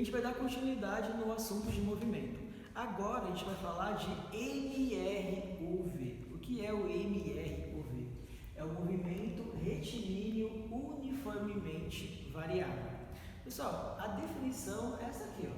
gente vai dar continuidade no assunto de movimento. Agora a gente vai falar de MRUV. O que é o MRUV? É o movimento retilíneo uniformemente variável. Pessoal, a definição é essa aqui, ó.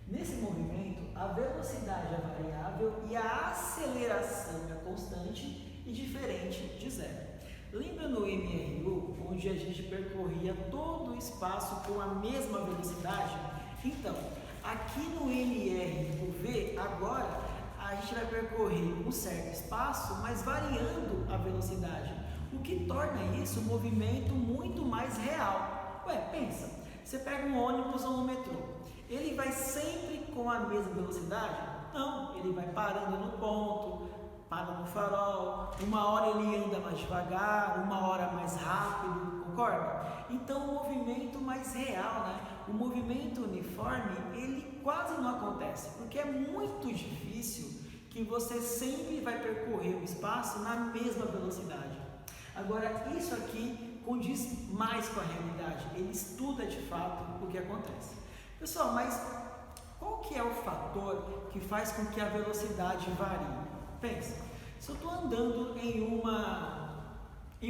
Nesse movimento, a velocidade é variável e a aceleração é constante e diferente de zero. Lembra no MRU, onde a gente percorria todo o espaço com a mesma velocidade? Então, aqui no MRUV, agora, a gente vai percorrer um certo espaço, mas variando a velocidade, o que torna isso um movimento muito mais real. Ué, pensa, você pega um ônibus ou um metrô, ele vai sempre com a mesma velocidade? Não, ele vai parando no ponto, para no farol, uma hora ele anda mais devagar, uma hora mais rápido, concorda? Então o movimento mais real, né? O movimento uniforme, ele quase não acontece, porque é muito difícil que você sempre vai percorrer o espaço na mesma velocidade. Agora, isso aqui condiz mais com a realidade, ele estuda de fato o que acontece. Pessoal, mas qual que é o fator que faz com que a velocidade varie? Pensa, se eu estou andando em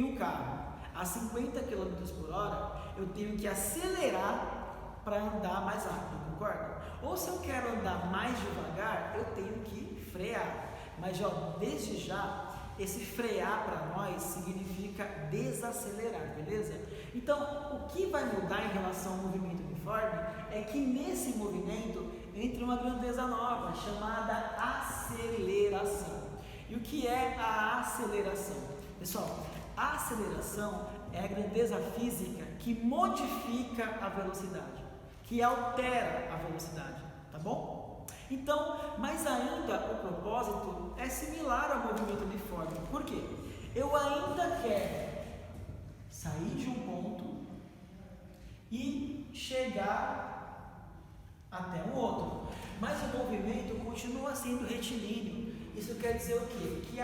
um carro a 50 km por hora, eu tenho que acelerar para andar mais rápido, concorda? Ou se eu quero andar mais devagar, eu tenho que frear. Mas ó, desde já, esse frear para nós significa desacelerar, beleza? Então, o que vai mudar em relação ao movimento uniforme é que nesse movimento entra uma grandeza nova chamada aceleração. E o que é a aceleração? Pessoal, a aceleração é a grandeza física que modifica a velocidade, que altera a velocidade, tá bom? Então, mas ainda o propósito é similar ao movimento uniforme. Por quê? Eu ainda quero sair de um ponto e chegar até um outro, mas o movimento continua sendo retilíneo. Isso quer dizer o quê? Que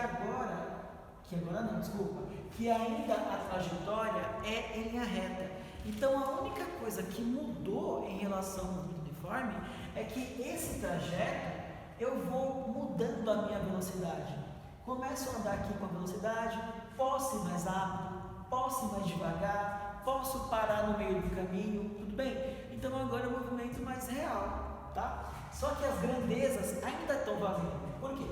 ainda a trajetória é em linha reta. Então a única coisa que mudou em relação ao movimento uniforme é que esse trajeto eu vou mudando a minha velocidade. Começo a andar aqui com a velocidade, posso ir mais rápido, posso ir mais devagar, posso parar no meio do caminho, tudo bem? Então agora é um movimento mais real, tá? Só que as grandezas ainda estão valendo. Por quê?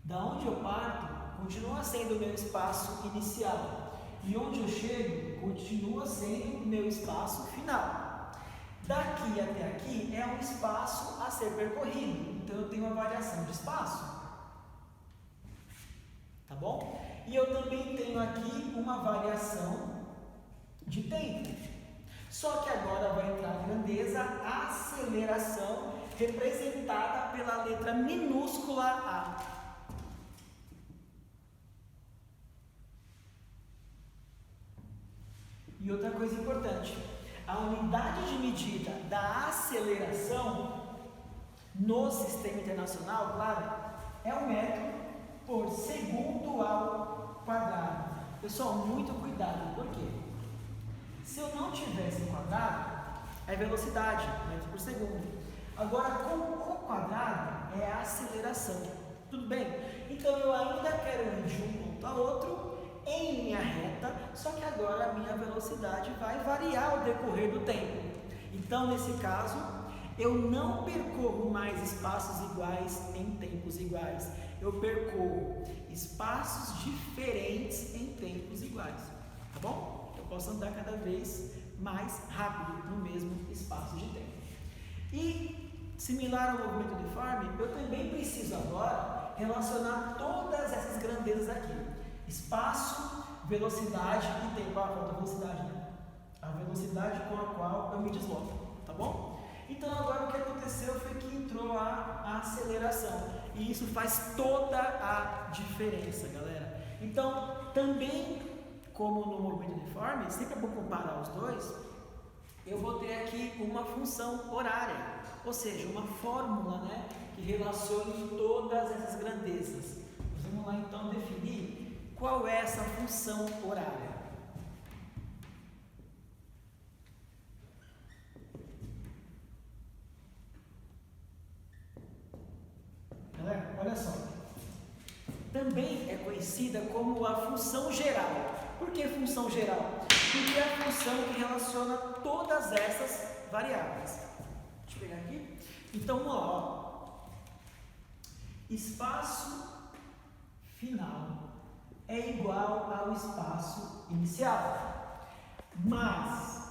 Da onde eu parto, continua sendo o meu espaço inicial. E onde eu chego, continua sendo o meu espaço final. Daqui até aqui é um espaço a ser percorrido. Então eu tenho uma variação de espaço. Tá bom? E eu também tenho aqui uma variação de tempo. Só que agora vai entrar a grandeza, a aceleração, representada pela letra minúscula A. E outra coisa importante, a unidade de medida da aceleração no sistema internacional, claro, é um metro por segundo ao quadrado. Pessoal, muito cuidado, por quê? Se eu não tivesse quadrado, é velocidade, metro por segundo. Agora, com o quadrado, é a aceleração. Tudo bem? Então, eu ainda quero ir de um ponto a outro em linha reta, só que agora a minha velocidade vai variar ao decorrer do tempo. Então, nesse caso, eu não percorro mais espaços iguais em tempos iguais. Eu percorro espaços diferentes em tempos iguais, tá bom? Eu posso andar cada vez mais rápido no mesmo espaço de tempo. E, similar ao movimento uniforme, eu também preciso agora relacionar todas essas grandezas aqui. Espaço, velocidade e tempo. Ah, falta velocidade, né? A velocidade com a qual eu me desloco, tá bom? Então agora o que aconteceu foi que entrou a aceleração. E isso faz toda a diferença, galera. Então, também, como no movimento uniforme, sempre é bom comparar os dois, eu vou ter aqui uma função horária, ou seja, uma fórmula, né, que relacione todas essas grandezas. Vamos lá então definir qual é essa função horária. também é conhecida como a função geral. Por que função geral? Porque é a função que relaciona todas essas variáveis. Deixa eu pegar aqui. Então, ó, espaço final é igual ao espaço inicial, mas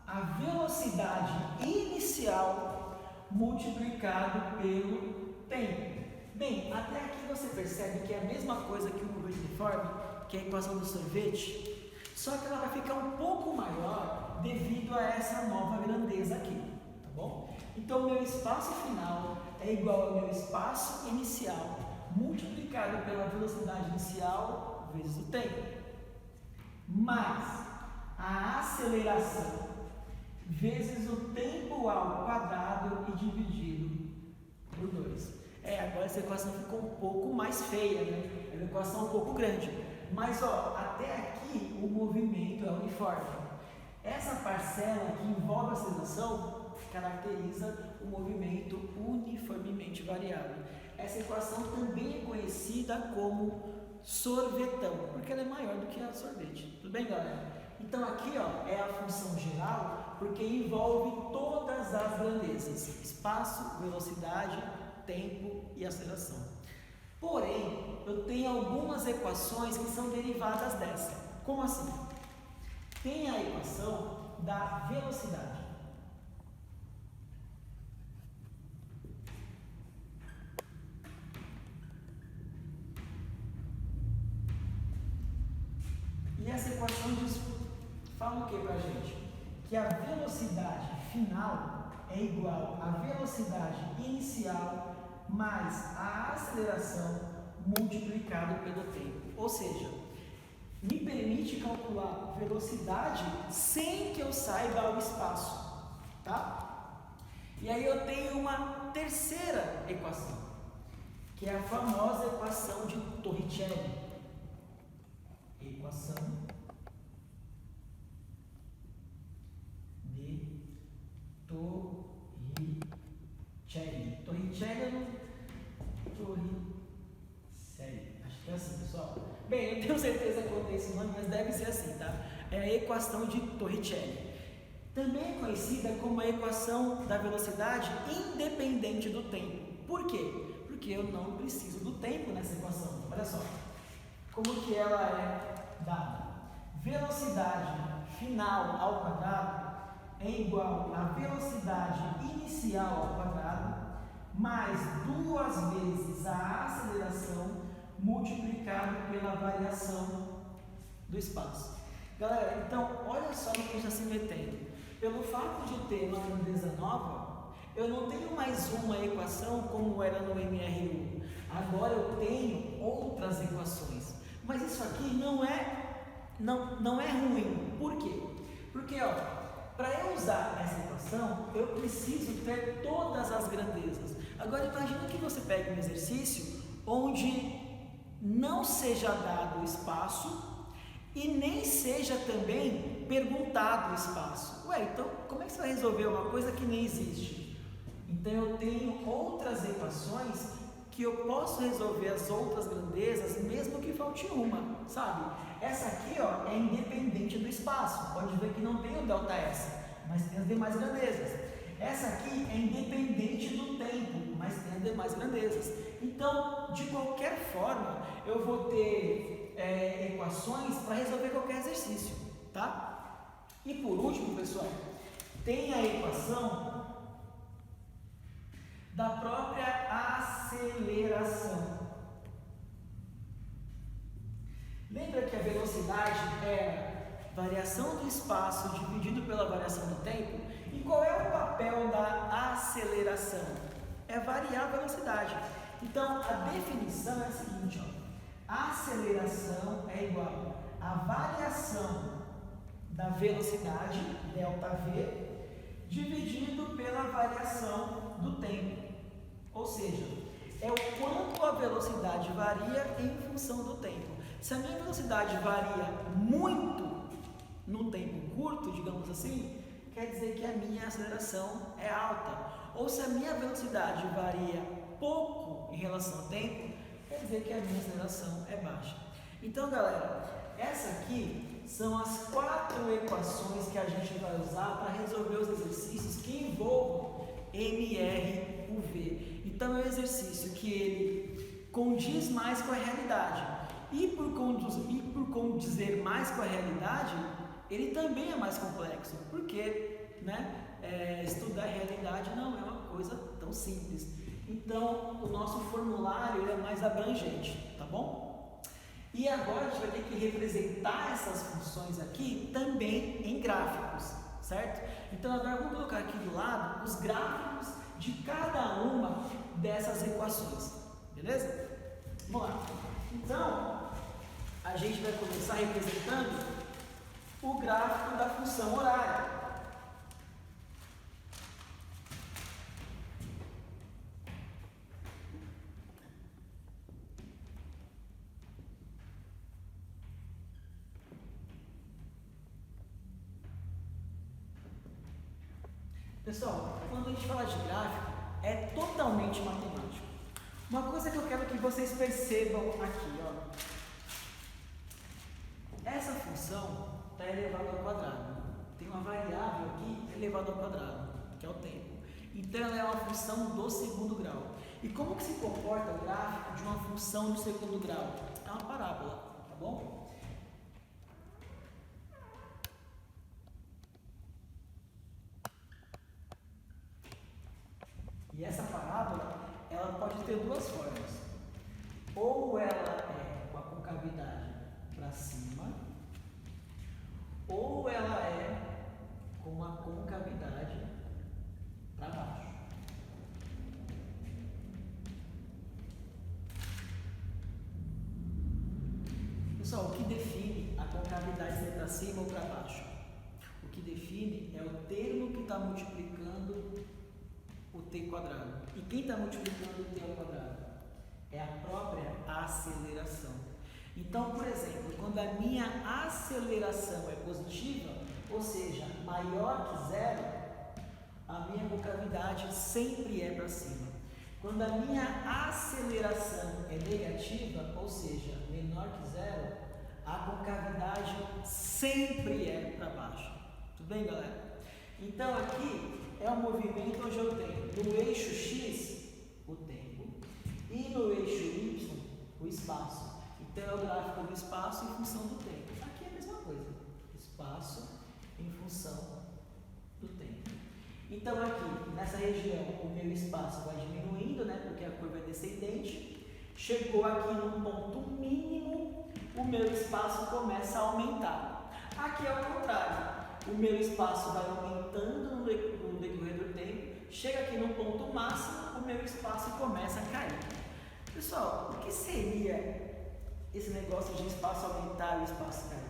a velocidade inicial multiplicado pelo tempo. Bem, até aqui você percebe que é a mesma coisa que o movimento uniforme, que é a equação do sorvete, só que ela vai ficar um pouco maior devido a essa nova grandeza aqui, tá bom? Então, meu espaço final é igual ao meu espaço inicial multiplicado pela velocidade inicial vezes o tempo, mais a aceleração vezes o tempo ao quadrado e dividido por 2. Agora essa equação ficou um pouco mais feia, né? É uma equação um pouco grande. Mas, ó, até aqui o movimento é uniforme. Essa parcela que envolve a aceleração caracteriza o movimento uniformemente variável. Essa equação também é conhecida como sorvetão, porque ela é maior do que a sorvete. Tudo bem, galera? Então aqui, ó, é a função geral, porque envolve todas as grandezas: espaço, velocidade, tempo e aceleração. Porém, eu tenho algumas equações que são derivadas dessa. Como assim? Tem a equação da velocidade. E essa equação fala o que pra gente? Que a velocidade final é igual à velocidade inicial mais a aceleração multiplicado pelo tempo. Ou seja, me permite calcular velocidade sem que eu saiba o espaço, tá? E aí eu tenho uma terceira equação, que é a famosa equação de Torricelli. Equação de Torricelli. Torricelli, acho que é assim, pessoal. Bem, eu tenho certeza que eu tenho esse nome, mas deve ser assim, tá? É a equação de Torricelli. Também é conhecida como a equação da velocidade independente do tempo. Por quê? Porque eu não preciso do tempo nessa equação. Olha só. Como que ela é dada? Velocidade final ao quadrado é igual à velocidade inicial ao quadrado mais 2 vezes a aceleração multiplicado pela variação do espaço. Galera, então olha só no que a gente está se metendo. Pelo fato de ter uma grandeza nova, eu não tenho mais uma equação como era no MR1. Agora eu tenho outras equações. Mas isso aqui não é ruim. Por quê? Porque, ó, para eu usar essa equação, eu preciso ter todas as grandezas. Agora imagina que você pegue um exercício onde não seja dado o espaço e nem seja também perguntado o espaço. Ué, então como é que você vai resolver uma coisa que nem existe? Então eu tenho outras equações que eu posso resolver as outras grandezas mesmo que falte uma, sabe? Essa aqui, ó, é independente do espaço. Pode ver que não tem o ΔS, mas tem as demais grandezas. Essa aqui é independente do tempo, mas tem as demais grandezas. Então, de qualquer forma, eu vou ter equações para resolver qualquer exercício, tá? E por último, pessoal, tem a equação da própria aceleração. Lembra que a velocidade é variação do espaço dividido pela variação do tempo? E qual é o papel da aceleração? É variar a velocidade. Então, a definição é a seguinte, ó. A aceleração é igual à variação da velocidade, ΔV, dividido pela variação do tempo. Ou seja, é o quanto a velocidade varia em função do tempo. Se a minha velocidade varia muito num tempo curto, digamos assim, quer dizer que a minha aceleração é alta. Ou se a minha velocidade varia pouco em relação ao tempo, quer dizer que a minha aceleração é baixa. Então, galera, essa aqui são as 4 equações que a gente vai usar para resolver os exercícios que envolvam MRUV. Então, é um exercício que ele condiz mais com a realidade. E por condizer mais com a realidade, ele também é mais complexo, porque estudar a realidade não é uma coisa tão simples. Então, o nosso formulário é mais abrangente, tá bom? E agora a gente vai ter que representar essas funções aqui também em gráficos, certo? Então, agora vamos colocar aqui do lado os gráficos de cada uma dessas equações, beleza? Vamos lá. Então, a gente vai começar representando o gráfico da função horária. Pessoal, quando a gente fala de gráfico, é totalmente matemático. Uma coisa que eu quero que vocês percebam aqui, ó. Essa função está elevada ao quadrado. Tem uma variável aqui elevada ao quadrado, que é o tempo. Então, ela é uma função do segundo grau. E como que se comporta o gráfico de uma função do segundo grau? É uma parábola, tá bom? E essa parábola, ela pode ter duas formas. Ou ela é uma concavidade para cima, ou ela é com uma concavidade para baixo. Pessoal, o que define a concavidade ser para cima ou para baixo? O que define é o termo que está multiplicando o t quadrado. E quem está multiplicando o t ao quadrado? É a própria aceleração. Então, por exemplo, quando a minha aceleração é positiva, ou seja, maior que zero, a minha concavidade sempre é para cima. Quando a minha aceleração é negativa, ou seja, menor que zero, a concavidade sempre é para baixo. Tudo bem, galera? Então, aqui é um movimento onde eu tenho no eixo X o tempo e no eixo Y o espaço. Então é o gráfico do espaço em função do tempo. Aqui é a mesma coisa, espaço em função do tempo. Então aqui, nessa região, o meu espaço vai diminuindo, porque a curva é descendente. Chegou aqui num ponto mínimo, o meu espaço começa a aumentar. Aqui é o contrário. O meu espaço vai aumentando no decorrer do tempo, chega aqui no ponto máximo, o meu espaço começa a cair. Pessoal, o que seria esse negócio de espaço aumentar e o espaço cair?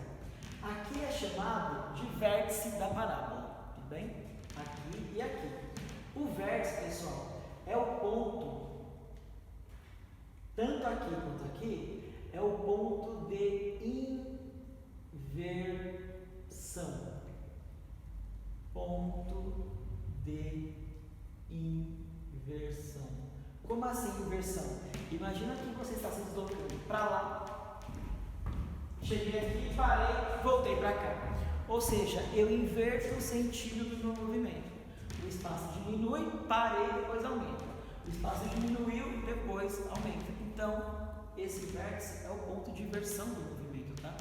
Aqui é chamado de vértice da parábola, tudo bem? Aqui e aqui. O vértice, pessoal, é o ponto, tanto aqui quanto aqui, é o ponto de inversão. Ponto de inversão. Como assim inversão? Imagina que você está se deslocando para lá. Cheguei aqui, parei, voltei para cá. Ou seja, eu inverto o sentido do meu movimento. O espaço diminui, parei, depois aumenta. O espaço diminuiu, depois aumenta. Então, esse vértice é o ponto de inversão do movimento, tá?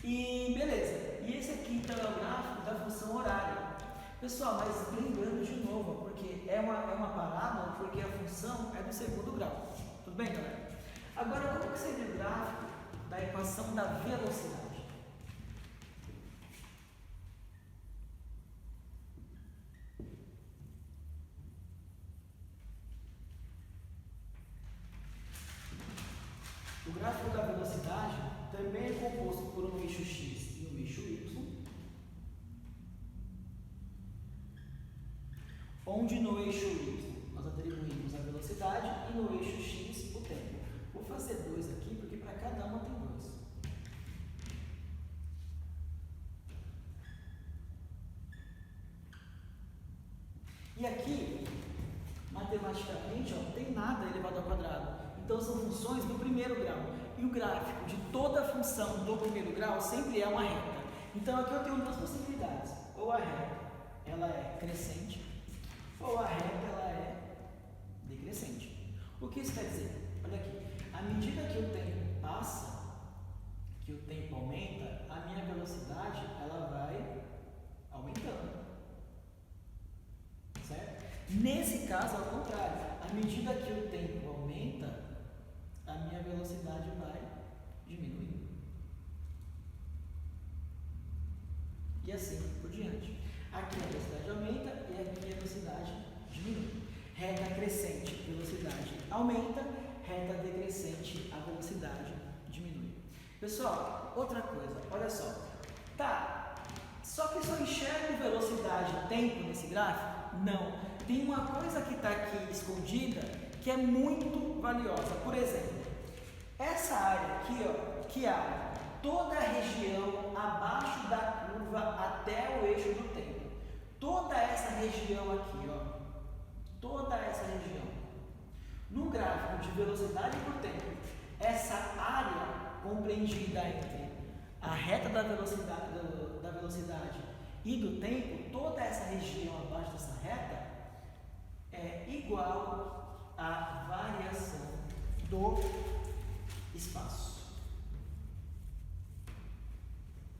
E beleza, e esse aqui então é o gráfico da função horária. Pessoal, mas lembrando de novo, porque é uma parábola, porque a função é do segundo grau. Tudo bem, galera? Agora, como que seria o gráfico da equação da velocidade? O gráfico da velocidade também é composto por um eixo X e um eixo Y, onde no eixo Y nós atribuímos a velocidade e no eixo X o tempo. Vou fazer 2 aqui, porque para cada uma tem 2. E aqui, matematicamente, não tem nada elevado ao quadrado. Então são funções do primeiro grau. E o gráfico de toda função do primeiro grau sempre é uma reta. Então aqui eu tenho duas possibilidades. Ou a reta ela é crescente, ou a reta ela é decrescente. O que isso quer dizer? Olha aqui, à medida que o tempo passa, que o tempo aumenta, a minha velocidade ela vai aumentando. Certo? Nesse caso, ao contrário, à medida que o tempo aumenta, a minha velocidade vai diminuindo. E assim por diante. Aqui a velocidade aumenta e aqui a velocidade diminui. Reta crescente, velocidade aumenta, reta decrescente, a velocidade diminui. Pessoal, outra coisa, olha só. Tá, só que se eu enxergo velocidade e tempo nesse gráfico, não. Tem uma coisa que está aqui escondida que é muito valiosa. Por exemplo, essa área aqui, ó, que área? Toda a região abaixo da curva até o eixo do tempo. Toda essa região aqui, ó, toda essa região. No gráfico de velocidade por tempo, essa área compreendida entre a reta da velocidade e do tempo, toda essa região abaixo dessa reta é igual à variação do espaço.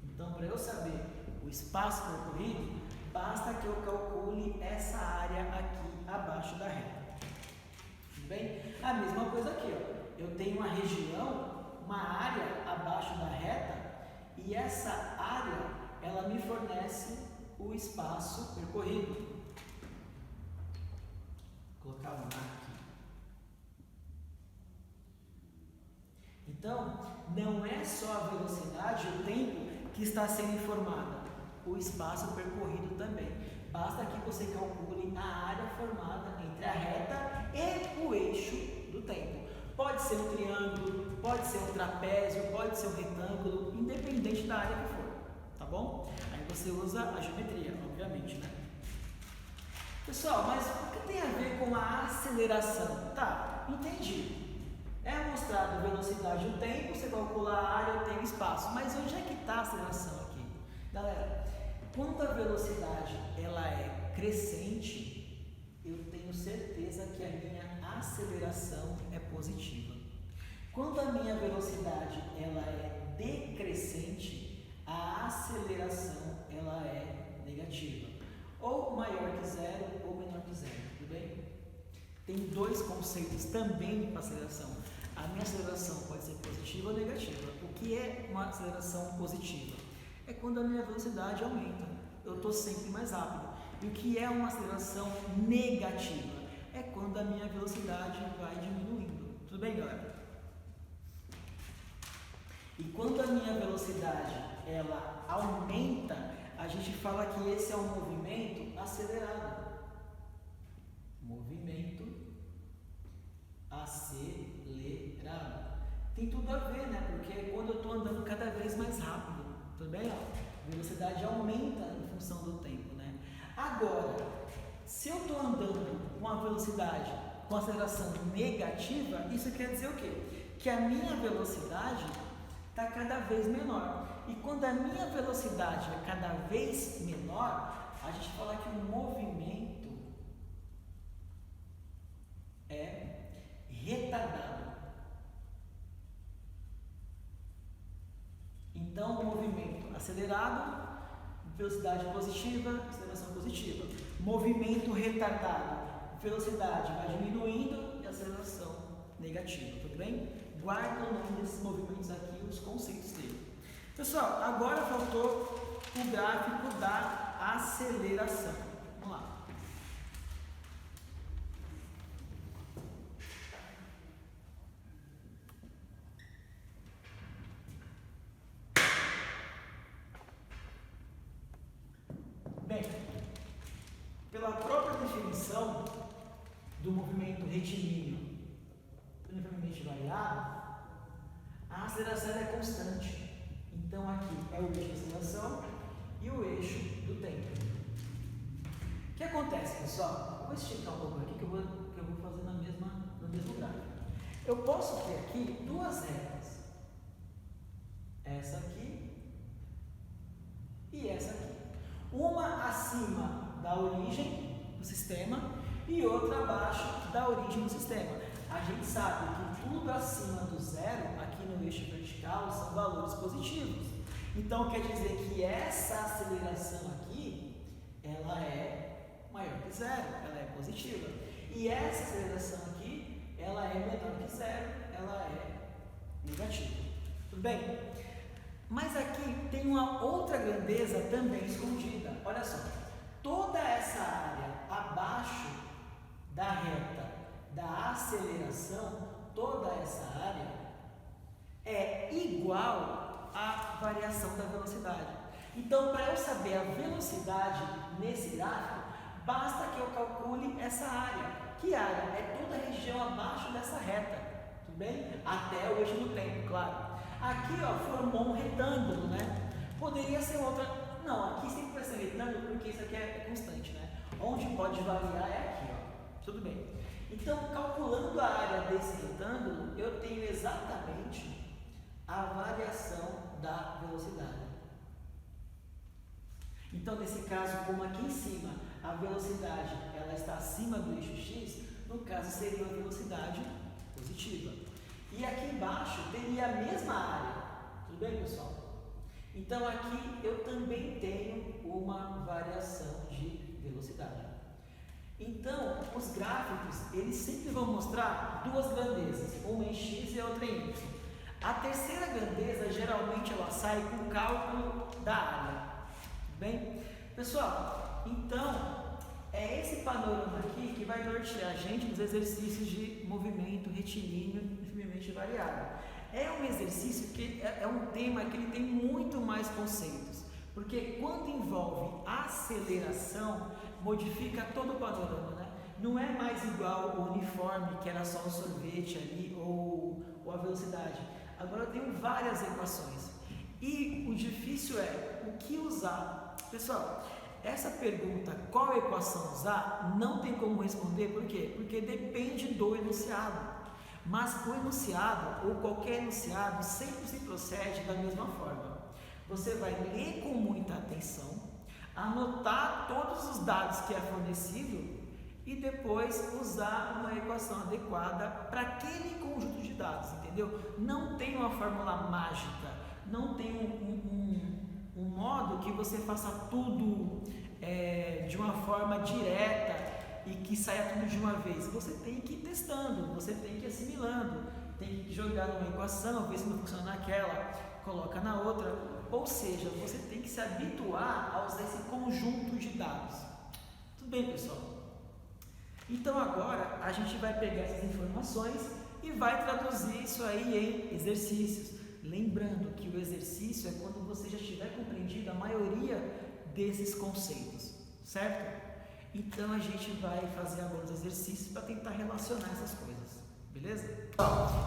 Então, para eu saber o espaço percorrido, basta que eu calcule essa área aqui abaixo da reta. Tudo bem? A mesma coisa aqui, ó. Eu tenho uma região, uma área abaixo da reta, e essa área, ela me fornece o espaço percorrido. Vou colocar um aqui. Então, não é só a velocidade, o tempo que está sendo informada, o espaço percorrido também. Basta que você calcule a área formada entre a reta e o eixo do tempo. Pode ser um triângulo, pode ser um trapézio, pode ser um retângulo, independente da área que for, tá bom? Aí você usa a geometria, obviamente, né? Pessoal, mas o que tem a ver com a aceleração? Tá, entendi. É mostrado velocidade e o tempo, você calcula a área, o tempo e o espaço. Mas onde é que está a aceleração aqui? Galera, quando a velocidade ela é crescente, eu tenho certeza que a minha aceleração é positiva. Quando a minha velocidade ela é decrescente, a aceleração ela é negativa. Ou maior que zero ou menor que zero, tudo bem? Tem dois conceitos também para aceleração. A minha aceleração pode ser positiva ou negativa. O que é uma aceleração positiva? É quando a minha velocidade aumenta. Eu estou sempre mais rápido. E o que é uma aceleração negativa? É quando a minha velocidade vai diminuindo. Tudo bem, galera? E quando a minha velocidade ela aumenta, a gente fala que esse é um movimento acelerado. Movimento acelerado. Tem tudo a ver, né? Porque é quando eu estou andando cada vez mais rápido. Tudo bem? Ó, a velocidade aumenta em função do tempo, né? Agora, se eu estou andando com a velocidade, com aceleração negativa, isso quer dizer o quê? Que a minha velocidade está cada vez menor. E quando a minha velocidade é cada vez menor, a gente fala que o movimento é retardado. Então, o movimento acelerado, velocidade positiva, aceleração positiva. Movimento retardado, velocidade vai diminuindo e aceleração negativa, tudo bem? Guarda o nome desses movimentos aqui, os conceitos dele. Pessoal, agora faltou o gráfico da aceleração. Vamos lá. Bem, pela própria definição do movimento retilíneo uniformemente variado, a aceleração é constante. Então aqui é o eixo da aceleração e o eixo do tempo. O que acontece, pessoal? Eu vou esticar um pouco aqui que eu vou fazer no mesmo gráfico. eu posso ter aqui duas retas. Essa aqui e essa aqui. Uma acima da origem do sistema e outra abaixo da origem do sistema. A gente sabe que tudo acima do zero, aqui no eixo vertical, são valores positivos. Então, quer dizer que essa aceleração aqui, ela é maior que zero, ela é positiva. E essa aceleração aqui, ela é menor que zero, ela é negativa. Tudo bem? Mas aqui tem uma outra grandeza também escondida. Olha só, toda essa área abaixo da reta da aceleração, toda essa área é igual à variação da velocidade. Então, para eu saber a velocidade nesse gráfico, basta que eu calcule essa área. Que área? É toda a região abaixo dessa reta, tudo bem? Até o eixo do tempo, claro. Aqui, ó, formou um retângulo, né? Poderia ser outra. Não, aqui sempre vai ser retângulo porque isso aqui é constante, né? Onde pode variar é aqui, ó. Tudo bem. Então, calculando a área desse retângulo, eu tenho exatamente a variação da velocidade. Então, nesse caso, como aqui em cima a velocidade ela está acima do eixo x, no caso seria uma velocidade positiva. E aqui embaixo teria a mesma área. Tudo bem, pessoal? Então, aqui eu também tenho uma variação de velocidade. Então, os gráficos, eles sempre vão mostrar duas grandezas, uma em x e a outra em y. A terceira grandeza, geralmente, ela sai com o cálculo da área. Tudo bem? Pessoal, então, é esse panorama aqui que vai nortear a gente nos exercícios de movimento retilíneo uniformemente variável. É um exercício que é um tema que ele tem muito mais conceitos, porque quando envolve aceleração, modifica todo o panorama, né? Não é mais igual o uniforme, que era só um sorvete ali, ou a velocidade. Agora eu tenho várias equações. E o difícil é o que usar. Pessoal, essa pergunta, qual equação usar, não tem como responder, por quê? Porque depende do enunciado. Mas o enunciado, ou qualquer enunciado, sempre se procede da mesma forma. Você vai ler com muita atenção, anotar todos os dados que é fornecido e depois usar uma equação adequada para aquele conjunto de dados, entendeu? Não tem uma fórmula mágica, não tem um modo que você faça tudo de uma forma direta e que saia tudo de uma vez. Você tem que ir testando, você tem que ir assimilando, tem que jogar numa equação, ver se não funciona naquela, coloca na outra. Ou seja, você tem que se habituar a usar esse conjunto de dados. Tudo bem, pessoal? Então agora a gente vai pegar essas informações e vai traduzir isso aí em exercícios. Lembrando que o exercício é quando você já tiver compreendido a maioria desses conceitos, certo? Então a gente vai fazer agora os exercícios para tentar relacionar essas coisas, beleza?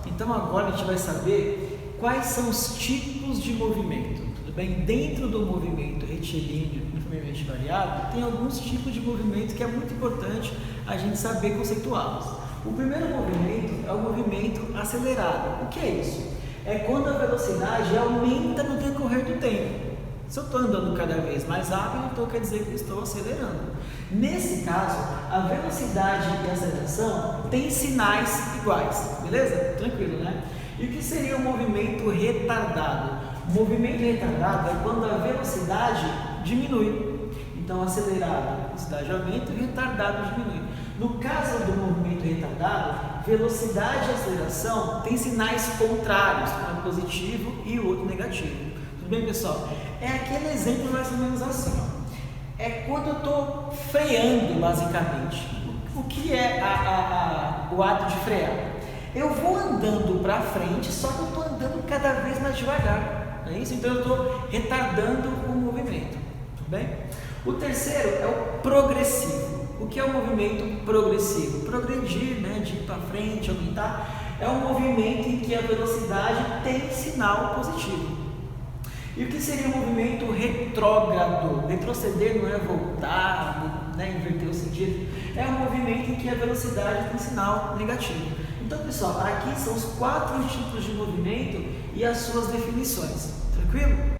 Então agora a gente vai saber quais são os tipos de movimento, tudo bem? Dentro do movimento retilíneo uniformemente variável, tem alguns tipos de movimento que é muito importante a gente saber conceituá-los. O primeiro movimento é o movimento acelerado. O que é isso? É quando a velocidade aumenta no decorrer do tempo. Se eu estou andando cada vez mais rápido, então quer dizer que eu estou acelerando. Nesse caso, a velocidade e a aceleração têm sinais iguais, beleza? Tranquilo, né? E o que seria o movimento retardado? O movimento retardado é quando a velocidade diminui. Então, acelerado, a velocidade aumenta e retardado diminui. No caso do movimento retardado, velocidade e aceleração têm sinais contrários, um positivo e o outro negativo. Tudo bem, pessoal? É aquele exemplo mais ou menos assim, ó. É quando eu estou freando, basicamente. O que é o ato de frear? Eu vou andando para frente, só que eu estou andando cada vez mais devagar. Não é isso? Então eu estou retardando o movimento. Tudo bem? O terceiro é o progressivo. O que é o movimento progressivo? Progredir, né? De ir para frente, aumentar. É um movimento em que a velocidade tem sinal positivo. E o que seria o movimento retrógrado? Retroceder não é voltar, né, inverter o sentido, é um movimento em que a velocidade tem sinal negativo. Então, pessoal, aqui são os 4 tipos de movimento e as suas definições. Tranquilo?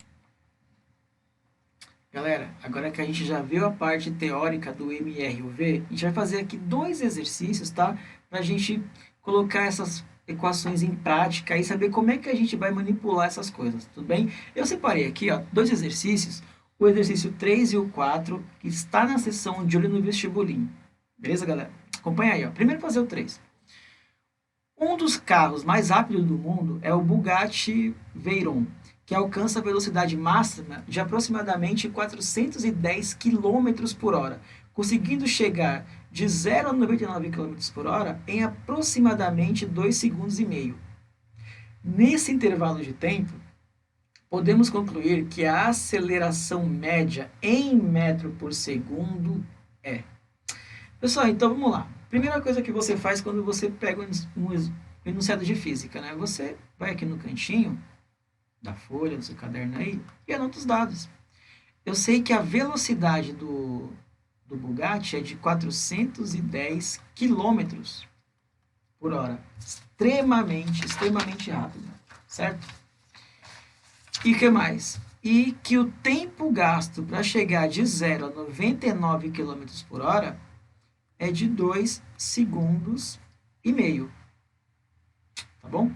Galera, agora que a gente já viu a parte teórica do MRUV, a gente vai fazer aqui 2 exercícios, tá? Para a gente colocar essas equações em prática e saber como é que a gente vai manipular essas coisas, tudo bem? Eu separei aqui, ó, 2 exercícios, o exercício 3 e o 4, que está na seção de olho no vestibulinho. Beleza, galera? Acompanha aí, ó. Primeiro fazer o 3. Um dos carros mais rápidos do mundo é o Bugatti Veyron, que alcança a velocidade máxima de aproximadamente 410 km por hora, conseguindo chegar de 0 a 99 km por hora em aproximadamente 2 segundos e meio. Nesse intervalo de tempo, podemos concluir que a aceleração média em metro por segundo é... Pessoal, então vamos lá. Primeira coisa que você faz quando você pega um enunciado de física, né? Você vai aqui no cantinho da folha, do seu caderno aí, e anota os dados. Eu sei que a velocidade do Bugatti é de 410 km por hora. Extremamente rápido, certo? E o que mais? E que o tempo gasto para chegar de 0 a 99 km por hora é de 2 segundos e meio. Tá bom?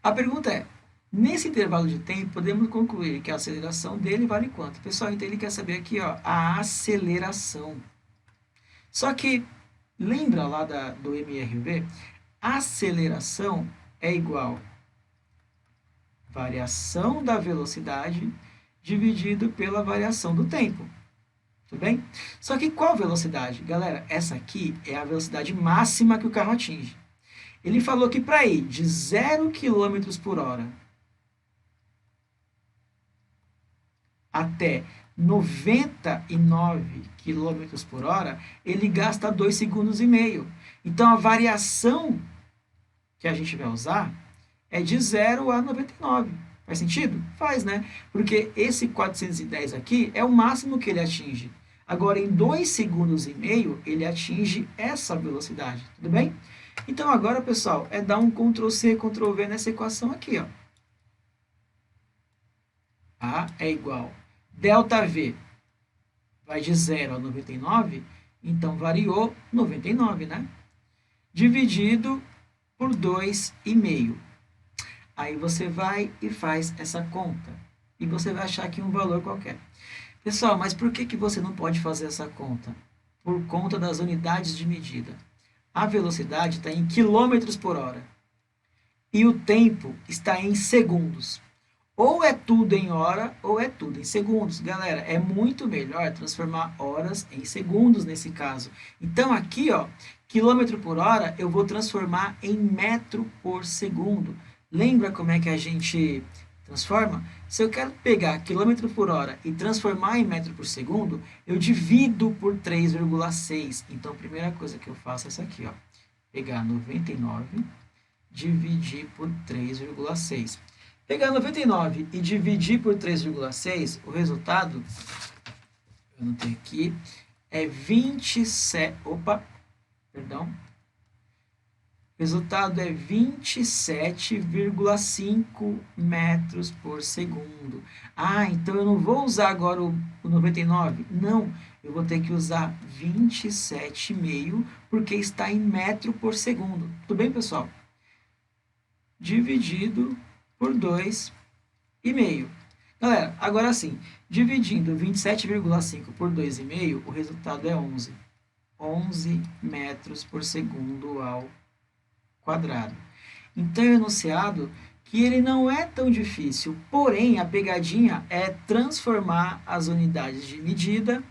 A pergunta é, nesse intervalo de tempo, podemos concluir que a aceleração dele vale quanto? Pessoal, então ele quer saber aqui, ó, a aceleração. Só que, lembra lá do MRV? Aceleração é igual a variação da velocidade dividido pela variação do tempo. Tudo bem? Só que qual velocidade? Galera, essa aqui é a velocidade máxima que o carro atinge. Ele falou que para ir de 0 km por hora até 99 km por hora, ele gasta 2 segundos e meio. Então, a variação que a gente vai usar é de 0 a 99. Faz sentido? Faz, né? Porque esse 410 aqui é o máximo que ele atinge. Agora, em 2 segundos e meio, ele atinge essa velocidade. Tudo bem? Então, agora, pessoal, é dar um Ctrl+C, Ctrl+V nessa equação aqui, ó. A é igual ΔV vai de 0 a 99, então variou 99, né? Dividido por 2,5. Aí você vai e faz essa conta. E você vai achar aqui um valor qualquer. Pessoal, mas por que você não pode fazer essa conta? Por conta das unidades de medida. A velocidade está em quilômetros por hora. E o tempo está em segundos. Ou é tudo em hora, ou é tudo em segundos. Galera, é muito melhor transformar horas em segundos nesse caso. Então, aqui, ó, quilômetro por hora, eu vou transformar em metro por segundo. Lembra como é que a gente transforma? Se eu quero pegar quilômetro por hora e transformar em metro por segundo, eu divido por 3,6. Então, a primeira coisa que eu faço é essa aqui, ó. Pegar 99, dividir por 3,6. Pegar 99 e dividir por 3,6, o resultado, eu anotei aqui, é 27, o resultado é 27,5 metros por segundo. Ah, então eu não vou usar agora o 99? Não, eu vou ter que usar 27,5, porque está em metro por segundo. Tudo bem, pessoal? Dividido por 2,5. Galera, agora sim, dividindo 27,5 por 2,5, o resultado é 11. 11 metros por segundo ao quadrado. Então, é enunciado que ele não é tão difícil, porém, a pegadinha é transformar as unidades de medida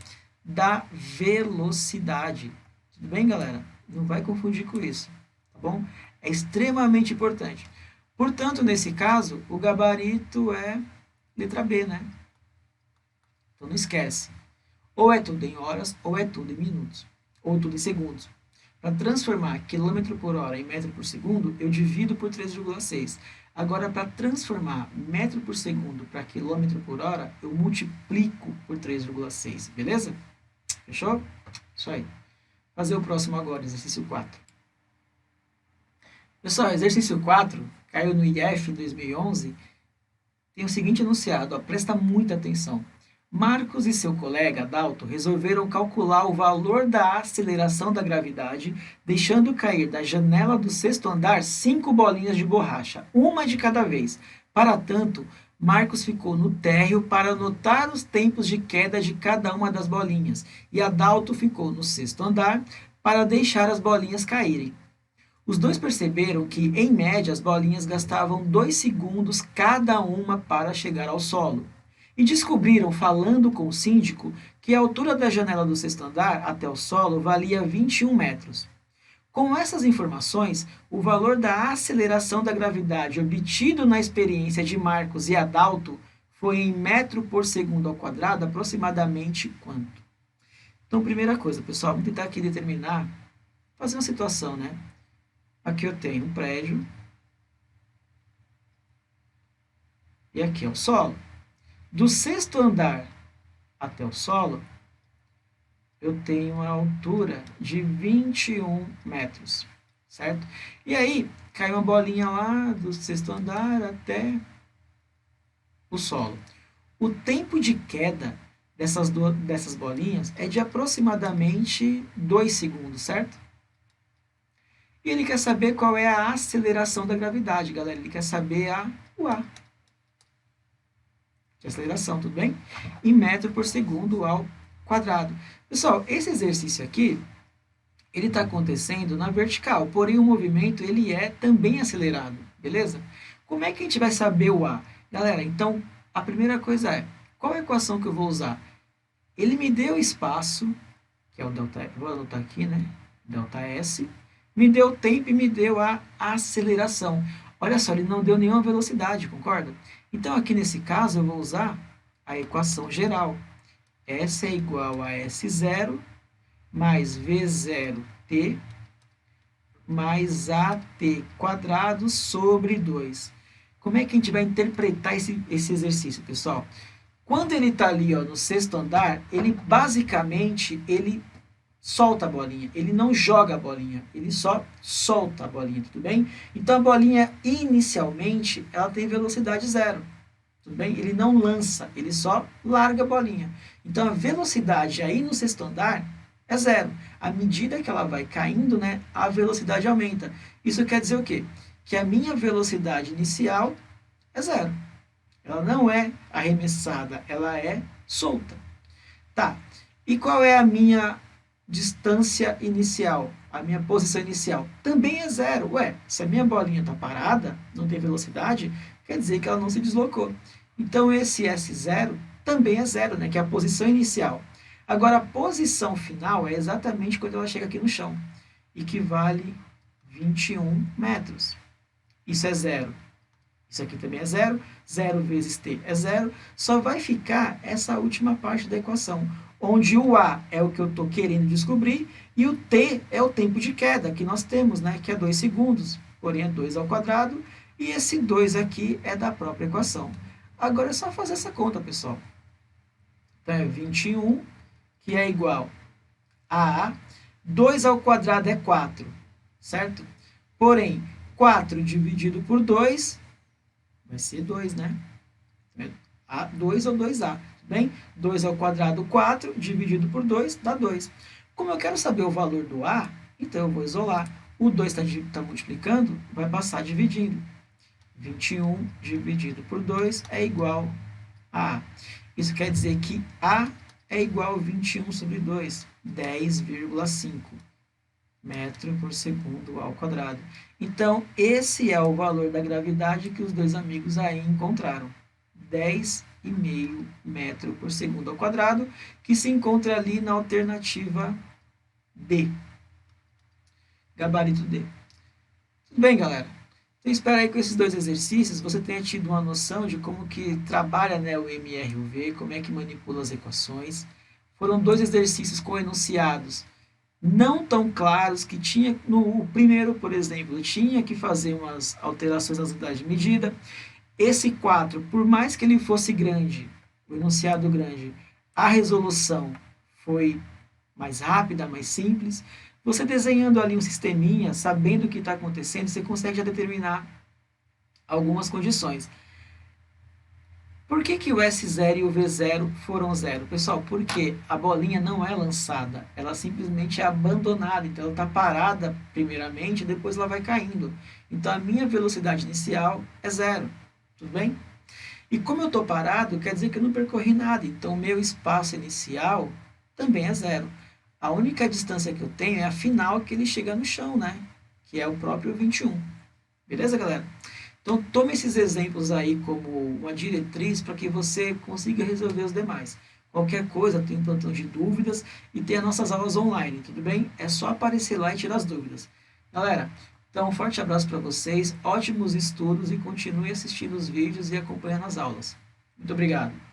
da velocidade. Tudo bem, galera? Não vai confundir com isso, tá bom? É extremamente importante. Portanto, nesse caso, o gabarito é letra B, né? Então, não esquece. Ou é tudo em horas, ou é tudo em minutos, ou tudo em segundos. Para transformar quilômetro por hora em metro por segundo, eu divido por 3,6. Agora, para transformar metro por segundo para quilômetro por hora, eu multiplico por 3,6, beleza? Fechou? Isso aí. Fazer o próximo agora, exercício 4. Pessoal, exercício 4, caiu no IF em 2011, tem o seguinte enunciado, ó, presta muita atenção. Marcos e seu colega Adalto resolveram calcular o valor da aceleração da gravidade, deixando cair da janela do 6º andar 5 bolinhas de borracha, uma de cada vez. Para tanto, Marcos ficou no térreo para anotar os tempos de queda de cada uma das bolinhas, e Adalto ficou no 6º andar para deixar as bolinhas caírem. Os dois perceberam que, em média, as bolinhas gastavam 2 segundos cada uma para chegar ao solo. E descobriram, falando com o síndico, que a altura da janela do 6º andar até o solo valia 21 metros. Com essas informações, o valor da aceleração da gravidade obtido na experiência de Marcos e Adalto foi em metro por segundo ao quadrado aproximadamente quanto? Então, primeira coisa, pessoal, vamos tentar aqui determinar, fazer uma situação, né? Aqui eu tenho um prédio e aqui é o solo. Do 6º andar até o solo, eu tenho a altura de 21 metros, certo? E aí, cai uma bolinha lá do 6º andar até o solo. O tempo de queda dessas bolinhas é de aproximadamente 2 segundos, certo? E ele quer saber qual é a aceleração da gravidade, galera. Ele quer saber o A. De aceleração, tudo bem? Em metro por segundo ao quadrado. Pessoal, esse exercício aqui, ele está acontecendo na vertical, porém o movimento ele é também acelerado, beleza? Como é que a gente vai saber o A? Galera, então, a primeira coisa é, qual é a equação que eu vou usar? Ele me deu espaço, que é o delta, vou anotar aqui, né? Delta S, me deu tempo e me deu a aceleração. Olha só, ele não deu nenhuma velocidade, concorda? Então, aqui nesse caso, eu vou usar a equação geral. S é igual a S0 mais V0t mais AT quadrado sobre 2. Como é que a gente vai interpretar esse exercício, pessoal? Quando ele está ali ó, no 6º andar, ele basicamente solta a bolinha, ele não joga a bolinha, ele só solta a bolinha, tudo bem? Então a bolinha inicialmente ela tem velocidade 0, tudo bem? Ele não lança, ele só larga a bolinha. Então a velocidade aí no 6º andar é 0. À medida que ela vai caindo, né, a velocidade aumenta. Isso quer dizer o quê? Que a minha velocidade inicial é 0. Ela não é arremessada, ela é solta. Tá, e qual é a minha distância inicial, a minha posição inicial? Também é 0. Ué, se a minha bolinha está parada, não tem velocidade, quer dizer que ela não se deslocou. Então, esse S0 também é 0, né, que é a posição inicial. Agora, a posição final é exatamente quando ela chega aqui no chão, e que vale 21 metros. Isso é 0. Isso aqui também é 0. 0 vezes t é 0. Só vai ficar essa última parte da equação, onde o A é o que eu estou querendo descobrir e o T é o tempo de queda que nós temos, né, que é 2 segundos, porém é 2 ao quadrado, e esse 2 aqui é da própria equação. Agora é só fazer essa conta, pessoal. Então é 21, que é igual a 2 ao quadrado é 4, certo? Porém, 4 dividido por 2 vai ser 2, né? A2 ou 2A. Bem, 2 ao quadrado, 4, dividido por 2, dá 2. Como eu quero saber o valor do A, então eu vou isolar. O 2 está multiplicando, vai passar dividindo. 21 dividido por 2 é igual a A. Isso quer dizer que A é igual a 21 sobre 2, 10,5 metro por segundo ao quadrado. Então, esse é o valor da gravidade que os dois amigos aí encontraram. 10,5 metro por segundo ao quadrado, que se encontra ali na alternativa D. Gabarito D. Tudo bem, galera? Então, espero aí que com esses dois exercícios você tenha tido uma noção de como que trabalha, né, o MRUV, como é que manipula as equações. Foram dois exercícios com enunciados não tão claros, que tinha, no primeiro, por exemplo, tinha que fazer umas alterações nas unidades de medida. Esse 4, por mais que ele fosse grande, o enunciado grande, a resolução foi mais rápida, mais simples. Você desenhando ali um sisteminha, sabendo o que está acontecendo, você consegue já determinar algumas condições. Por que o S0 e o V0 foram 0? Pessoal, porque a bolinha não é lançada, ela simplesmente é abandonada, então ela está parada primeiramente, depois ela vai caindo. Então a minha velocidade inicial é 0, tudo bem? E como eu estou parado, quer dizer que eu não percorri nada, então o meu espaço inicial também é 0. A única distância que eu tenho é a final que ele chega no chão, né? Que é o próprio 21. Beleza, galera? Então, tome esses exemplos aí como uma diretriz para que você consiga resolver os demais. Qualquer coisa, tem um plantão de dúvidas e tem as nossas aulas online, tudo bem? É só aparecer lá e tirar as dúvidas. Galera, então um forte abraço para vocês, ótimos estudos e continue assistindo os vídeos e acompanhando as aulas. Muito obrigado.